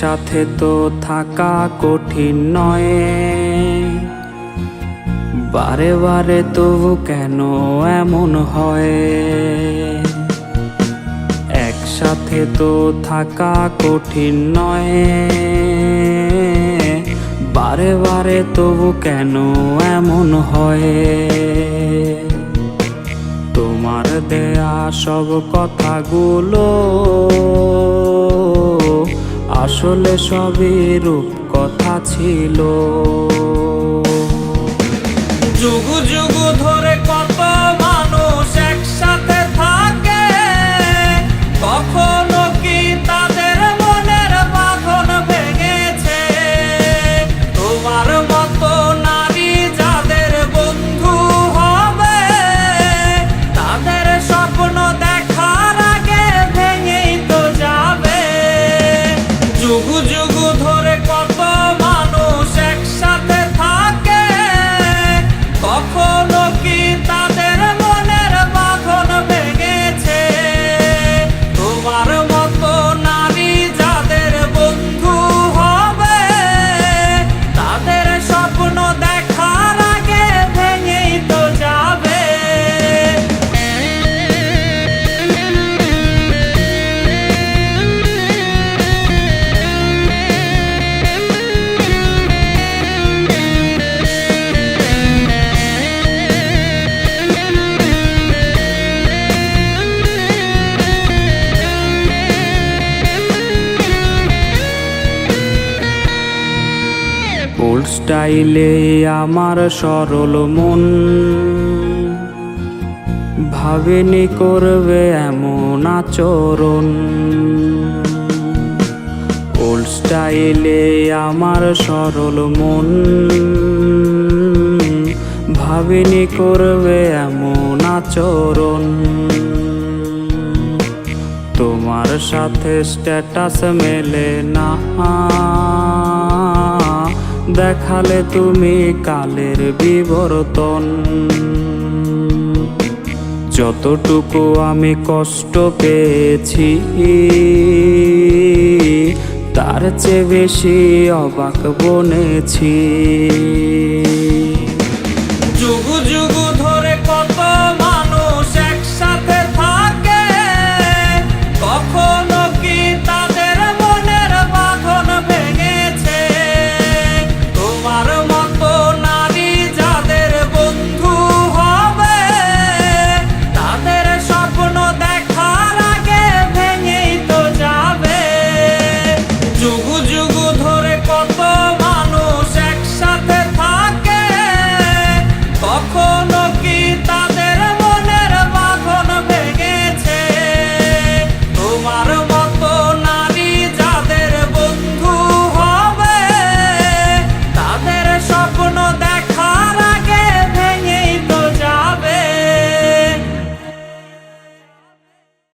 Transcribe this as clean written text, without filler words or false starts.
একসাথে তো থাকা কঠিন নয়, বারে বারে তবু কেন এমন হয়? একসাথে তো থাকা কঠিন নয়, বারে বারে তবু কেন এমন হয়? তোমার দেয়া সব কথাগুলো আসলে সবই রূপকথা ছিল। যুগ যুগ ধরে কত মানুষ একসাথে থাকে, কখনো কি তাদের মনের বাঁধন ভেঙেছে? তোমার মতো নারী যাদের বন্ধু হবে, তাদের স্বপ্ন দেখার আগে ভেঙেই তো যাবে। যুগ যুগ ধরে কত মানুষ একসাথে থাকে, কখনো কি তাদের মনের বাঁধন ভেঙেছে? তোমার মতো নারী যাদের বন্ধু হবে, তাদের স্বপ্ন দেখার আগে ভেঙেই তো যাবে। ওল্ড স্টাইলে আমার সরল মন ভাবেনি করবে এমন আচরণ। ওল্ড স্টাইলে আমার সরল মন ভাবেনি করবে এমন আচরণ। তোমার সাথে স্ট্যাটাস মেলে না, দেখালে তুমি কালের বিবর্তন। যতটুকু আমি কষ্ট পেয়েছি, তার চেয়ে বেশি অবাক বনেছি। যুগ যুগ